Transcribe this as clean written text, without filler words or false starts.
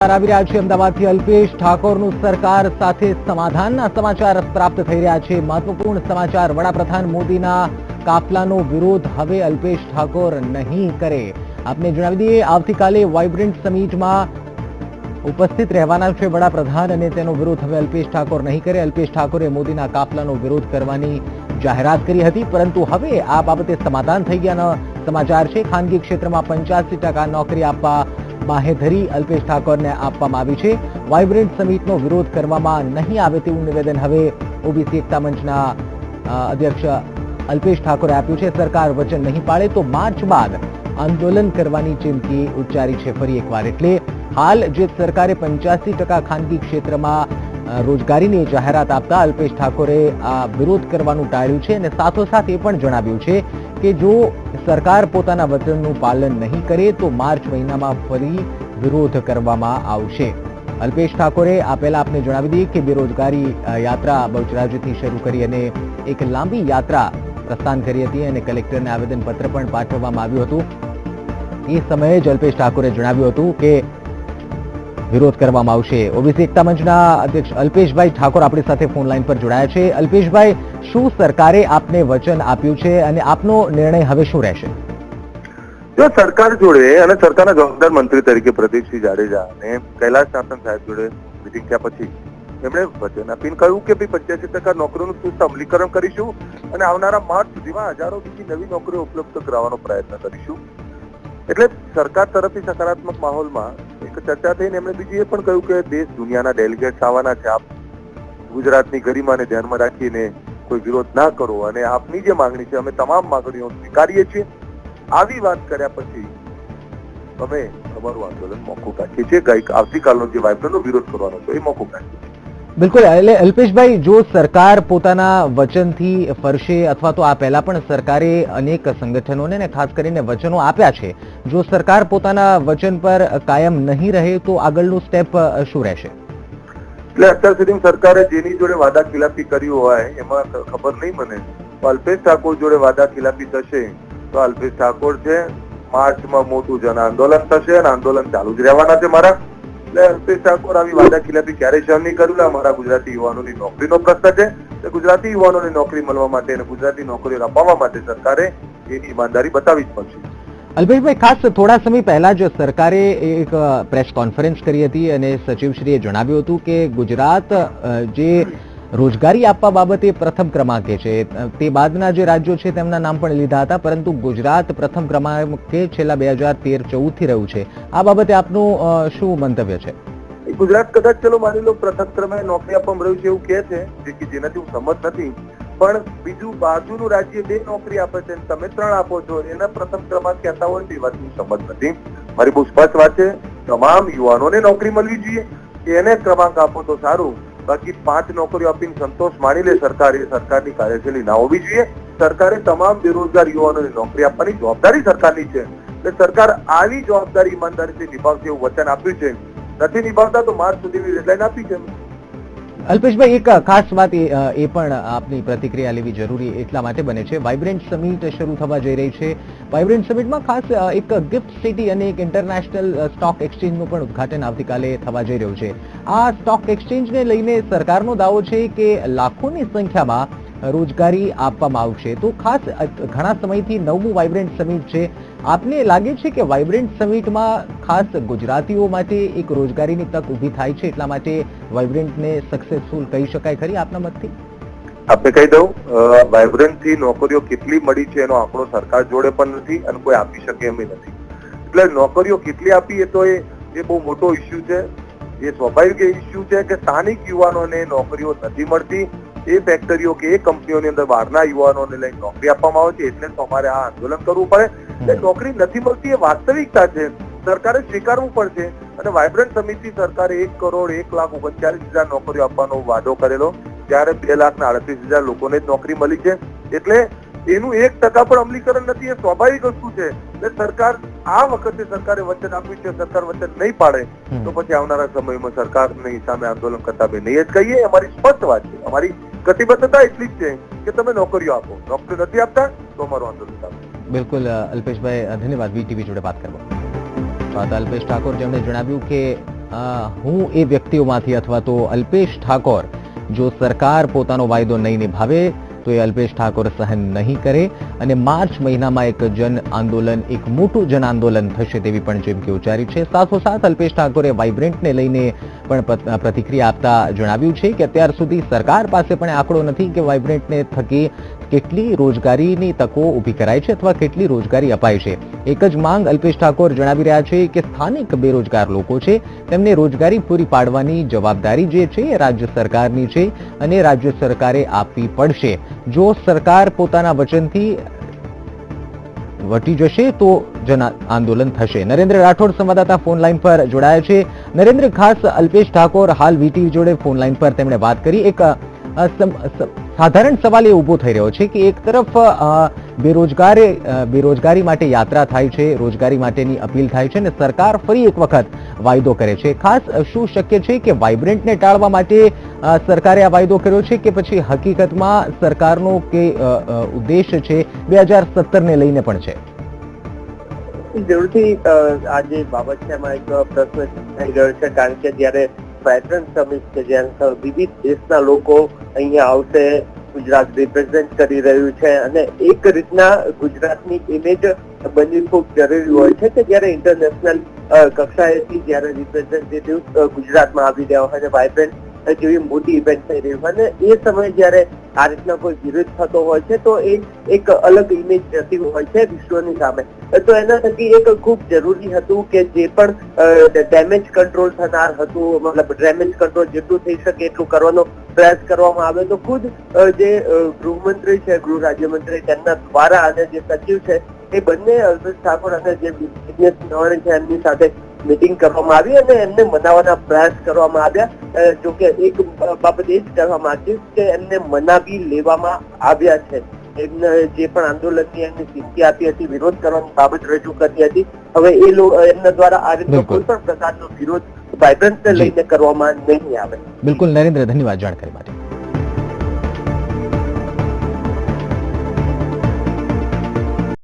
આવી રહ્યા છે અમદાવાદથી અલ્પેશ ઠાકોરનું સરકાર સાથે સમાધાનના સમાચાર પ્રાપ્ત થઈ રહ્યા છે। મહત્વપૂર્ણ સમાચાર, વડાપ્રધાન મોદીના કાફલાનો વિરોધ હવે અલ્પેશ ઠાકોર નહીં કરે। આપને જણાવી દઈએ, આવતીકાલે વાઇબ્રન્ટ સમિટમાં ઉપસ્થિત રહેવાના છે વડાપ્રધાન અને તેનો વિરોધ હવે અલ્પેશ ઠાકોર નહીં કરે। અલ્પેશ ઠાકોરે મોદીના કાફલાનો વિરોધ કરવાની જાહેરાત કરી હતી, પરંતુ હવે આ બાબતે સમાધાન થઈ ગયાના સમાચાર છે। ખાનગી ક્ષેત્રમાં 85% નોકરી આપવા બાહેધરી અલ્પેશ ઠાકોરને આપવામાં આવી છે। વાઇબ્રન્ટ સમિટનો વિરોધ કરવામાં નહીં આવે તેવું નિવેદન હવે ઓબીસી એકતા મંચના અધ્યક્ષ અલ્પેશ ઠાકોરે આપ્યું છે। સરકાર વચન નહીં પાડે તો માર્ચ બાદ આંદોલન કરવાની ચીમકી ઉચ્ચારી છે ફરી એકવાર। એટલે હાલ જે સરકારે 85% ખાનગી ક્ષેત્રમાં રોજગારીની જાહેરાત આપતા અલ્પેશ ઠાકોરે આ વિરોધ કરવાનું ટાળ્યું છે અને સાથોસાથ એ પણ જણાવ્યું છે કે જો સરકાર પોતાના વચનનું પાલન નહીં કરે તો માર્ચ મહિનામાં ફરી વિરોધ કરવામાં આવશે। અલ્પેશ ઠાકોરે આ પહેલા આપને જણાવી દઈએ કે બેરોજગારી યાત્રા બહુચરાજીથી શરૂ કરી અને એક લાંબી યાત્રા પ્રસ્થાન કરી હતી અને કલેક્ટરને આવેદનપત્ર પણ પાઠવવામાં આવ્યું હતું। એ સમયે જ અલ્પેશ ઠાકોરે જણાવ્યું હતું કે વિરોધ કરવામાં આવશે। ઓબીસી એકતા મંચના અધ્યક્ષ અલ્પેશભાઈ ઠાકોર આપણી સાથે ફોન લાઈન પર જોડાયા છે। અલ્પેશભાઈ, શું સરકારે આપને વચન આપ્યું છે અને આપનો નિર્ણય હવે શું રહેશે? જો સરકાર જોડે અને સરકારના જવાબદાર મંત્રી તરીકે પ્રદીપસિંહ જાડેજા અને કૈલાસ શાસન સાહેબ જોડે મિટિંગ થયા પછી એમણે વચન આપીને કહ્યું કે 85% નોકરીઓનું ચુસ્ત અમલીકરણ કરીશું અને આવનારા માર્ચ સુધીમાં હજારો બીજી નવી નોકરીઓ ઉપલબ્ધ કરાવવાનો પ્રયત્ન કરીશું। એટલે સરકાર તરફથી સકારાત્મક માહોલમાં એક ચર્ચા થઈને એમણે બીજું એ પણ કહ્યું કે દેશ દુનિયાના ડેલિગેટ્સ આવવાના છે, આપ ગુજરાતની ગરિમાને ધ્યાનમાં રાખીને કોઈ વિરોધ ના કરો અને આપની જે માંગણી છે અમે તમામ માંગણીઓ સ્વીકારીએ છીએ। આવી વાત કર્યા પછી અમે અમારું આંદોલન મોકૂફ રાખીએ છીએ। આવતીકાલનો જે વાઇબ્રન્ટનો વિરોધ કરવાનો છે એ મોકૂફ રાખીએ છીએ। બિલકુલ, એટલે અલ્પેશભાઈ, જો સરકાર પોતાના વચનથી ફરશે અથવા તો આ પહેલા પણ સરકારે અનેક સંગઠનોને ને ખાસ કરીને વચનો આપ્યા છે, જો સરકાર પોતાના વચન પર કાયમ નહીં રહે તો આગળનું સ્ટેપ શું રહેશે? એટલે અત્યાર સુધી સરકારે જેની જોડે વાદા ખિલાફી કરી હોય એમાં ખબર નહીં મને, અલ્પેશ ઠાકોર જોડે વાદા ખિલાફી થશે તો અલ્પેશ ઠાકોર છે માર્ચમાં મોટું જન આંદોલન થશે અને આંદોલન ચાલુ જ રહેવાના છે મારા। એટલે અલ્પેશ ઠાકોર આવી વાદા ખિલાફી ક્યારેય સહન નહીં કર્યું। અમારા ગુજરાતી યુવાનોની નોકરીનો પ્રશ્ન છે, ગુજરાતી યુવાનોને નોકરી મળવા માટે અને ગુજરાતી નોકરીઓ અપાવવા માટે સરકારે એની ઈમાનદારી બતાવવી જ પડશે। અલ્પેશભાઈ, ખાસ થોડા સમય પહેલા જ સરકારે એક પ્રેસ કોન્ફરન્સ કરી હતી અને સચિવશ્રીએ જણાવ્યું હતું કે ગુજરાત જે રોજગારી આપવા બાબતે પ્રથમ ક્રમાંકે છે, તે બાદના જે રાજ્યો છે તેમના નામ પણ લીધા હતા, પરંતુ ગુજરાત પ્રથમ ક્રમાંકે છેલ્લા 2013-14 થી રહ્યું છે। આ બાબતે આપનું શું મંતવ્ય છે? ગુજરાત કદાચ ચલો માની લો પ્રથમ ક્રમે નોકરી આપવામાં રહ્યું છે એવું કહે છે, જેનાથી હું સમજ નથી, પણ બીજું બાજુનું રાજ્ય 2 નોકરી આપે છે તમે 3 આપો છો, એના પ્રથમ ક્રમાંક કહેતા હોય તે વાતની સમજ નથી। મારી બહુ સ્પષ્ટ વાત છે, તમામ યુવાનોને નોકરી મળવી જોઈએ, એને ક્રમાંક આપો તો સારું, બાકી 5 નોકરીઓ આપીને સંતોષ માની લે સરકાર, એ સરકારની કાર્યશૈલી ના હોવી જોઈએ। સરકારે તમામ બેરોજગાર યુવાનોને નોકરી આપવાની જવાબદારી સરકારની છે, એટલે સરકાર આવી જવાબદારી ઈમાનદારીથી નિભાવશે એવું વચન આપ્યું છે। નથી નિભાવતા તો માર્ચ સુધીની ડેડલાઈન આપી છે। અલ્પેશભાઈ, એક ખાસ વાત એ પણ આપની પ્રતિક્રિયા લેવી જરૂરી એટલા માટે બને છે, વાઇબ્રન્ટ સમિટ શરૂ થવા જઈ રહી છે। વાઇબ્રન્ટ સમિટમાં ખાસ એક ગિફ્ટ સિટી અને એક ઇન્ટરનેશનલ સ્ટોક એક્સચેન્જનું પણ ઉદઘાટન આવતીકાલે થવા જઈ રહ્યું છે। આ સ્ટોક એક્સચેન્જને લઈને સરકારનો દાવો છે કે લાખોની સંખ્યામાં રોજગારી આપવામાં આવશે, તો ખાસ ઘણા સમયથી 9મું વાઇબ્રન્ટ સમિટ છે, આપને લાગે છે કે વાઇબ્રન્ટ સમિટમાં ખાસ ગુજરાતીઓ માટે એક રોજગારીની તક ઊભી થાય છે, એટલા માટે વાઇબ્રન્ટને સક્સેસફુલ કહી શકાય ખરી આપના મતથી? આપને કહી દઉં, વાઇબ્રન્ટ થી નોકરીઓ કેટલી મળી છે એનો આંકડો સરકાર જોડે પણ નથી અને કોઈ આપી શકે એમ નથી। એટલે નોકરીઓ કેટલી આપી એ તો એ બહુ મોટો ઇસ્યુ છે। એ સ્વાભાવિક ઇસ્યુ છે કે સ્થાનિક યુવાનોને નોકરીઓ નથી મળતી, એ ફેક્ટરીઓ કે એ કંપનીઓની અંદર બહારના યુવાનોને લઈને નોકરી આપવામાં આવે છે, એટલે તો અમારે આ આંદોલન કરવું પડે। નોકરી નથી મળતી એ વાસ્તવિકતા છે, સરકારે સ્વીકારવું પડશે। અને વાઇબ્રન્ટ સમિતિ સરકારે 1,39,39,000 નોકરીઓ આપવાનો વાદો કરેલો, ત્યારે 2,38,000 લોકોને જ નોકરી મળી છે, એટલે એનું 1% પણ અમલીકરણ નથી, એ સ્વાભાવિક વસ્તુ છે। એટલે સરકાર આ વખતે સરકારે વચન આપ્યું છે, સરકાર વચન નહીં પાડે તો પછી આવનારા સમયમાં સરકારની સામે આંદોલન કરતા બે નહીં જ કહીએ। અમારી સ્પષ્ટ વાત છે, અમારી કટિબદ્ધતા એટલી જ છે કે તમે નોકરીઓ આપો, નોકરી નથી આપતા તો અમારું આંદોલન ચાલુ। બિલકુલ અલ્પેશભાઈ, ધન્યવાદ વીટીવી જોડે વાત કરવા। અલ્પેશ ઠાકોર જેમણે જણાવ્યું કે હું એ વ્યક્તિઓમાંથી અથવા તો અલ્પેશ ઠાકોર જો સરકાર પોતાનો વાયદો નહીં નિભાવે તો એ અલ્પેશ ઠાકોર સહન નહીં કરે અને માર્ચ મહિનામાં એક જન આંદોલન, એક મોટું જન આંદોલન થશે તેવી પણ ચીમકી ઉચ્ચારી છે. સાથોસાથ અલ્પેશ ઠાકોરે વાઇબ્રન્ટને લઈને પણ પ્રતિક્રિયા આપતા જણાવ્યું છે કે અત્યાર સુધી સરકાર પાસે પણ આંકડો નથી કે વાઇબ્રન્ટને થકી કેટલી રોજગારીની તકો ઊભી કરાય છે અથવા કેટલી રોજગારી અપાય છે. એક જ માંગ અલ્પેશ ઠાકોર જણાવી રહ્યા છે કે સ્થાનિક બેરોજગાર લોકો છે તેમને રોજગારી પૂરી પાડવાની જવાબદારી જે છે એ રાજ્ય સરકારની છે અને રાજ્ય સરકારે આપવી પડશે. જો સરકાર પોતાના વચનથી વટી જશે તો જન આંદોલન થશે. નરેન્દ્ર રાઠોડ સંવાદદાતા ફોન લાઈન પર જોડાયા છે. નરેન્દ્ર, ખાસ અલ્પેશ ઠાકોર હાલ વીટીવી જોડે ફોન લાઈન પર તેમણે વાત કરી. એક સાધારણ સવાલ એ ઉભો થઈ રહ્યો છે કે એક તરફ બેરોજગારી માટે યાત્રા થાય છે, રોજગારી માટેની અપીલ થાય છે અને સરકાર ફરી એક વખત વાયદો કરે છે. ખાસ શું શક્ય છે કે વાઇબ્રન્ટને ટાળવા માટે સરકારે આ વાયદો કર્યો છે કે પછી હકીકતમાં સરકારનો કે ઉદ્દેશ છે 2017 ને લઈને પણ છે? જરૂરથી આ જે બાબત છે એમાં એક પ્રશ્ન થઈ રહ્યો છે, કારણ કે જયારે વાઇબ્રન્ટ સમિટ છે જ્યાં વિવિધ દેશના લોકો અહીંયા આવશે, ગુજરાત રિપ્રેઝેન્ટ કરી રહ્યું છે અને એક રીતના ગુજરાતની ઇમેજ બનવી ખૂબ જરૂરી હોય છે કે જયારે ઇન્ટરનેશનલ કક્ષાએથી જયારે રિપ્રેઝેન્ટેટિવ ગુજરાતમાં આવી રહ્યા હોય અને વાઇબ્રન્ટ જેવી મોટી ઇવેન્ટ થઈ રહી હોય અને એ સમયે જયારે આ રીતના કોઈ વિરોધ થતો હોય છે તો એ એક અલગ ઇમેજ જતી હોય છે વિશ્વની સામે. તો એના થકી એક ખૂબ જરૂરી હતું કે જે પણ ડેમેજ કંટ્રોલ થનાર હતું, મતલબ ડેમેજ કંટ્રોલ જેટલું થઈ શકે એટલું કરવાનો પ્રયાસ કરવામાં આવે તો ખુદ જે ગૃહમંત્રી છે, ગૃહ રાજ્યમંત્રી, તેમના દ્વારા અને જે સચિવ છે એ બંને અલ્પેશ ઠાકોર અને જે બિઝનેસ નવાણી છે એમની સાથે મીટિંગ કરવામાં આવી અને એમને મનાવવાના પ્રયાસ કરવામાં આવ્યા. જોકે એક બાબત એ જ કહેવા માંગીશ કે એમને મનાવી લેવામાં આવ્યા છે. એમને જે પણ આંદોલનની એમની ચીમકી આપી હતી, વિરોધ કરવાની બાબત રજૂ કરી હતી, હવે એ એમના દ્વારા આ રીતનો કોઈ પણ પ્રકારનો વિરોધ વાઇબ્રન્ટને લઈને કરવામાં નહીં આવે. બિલકુલ નરેન્દ્ર, ધન્યવાદ જાણકારી માટે.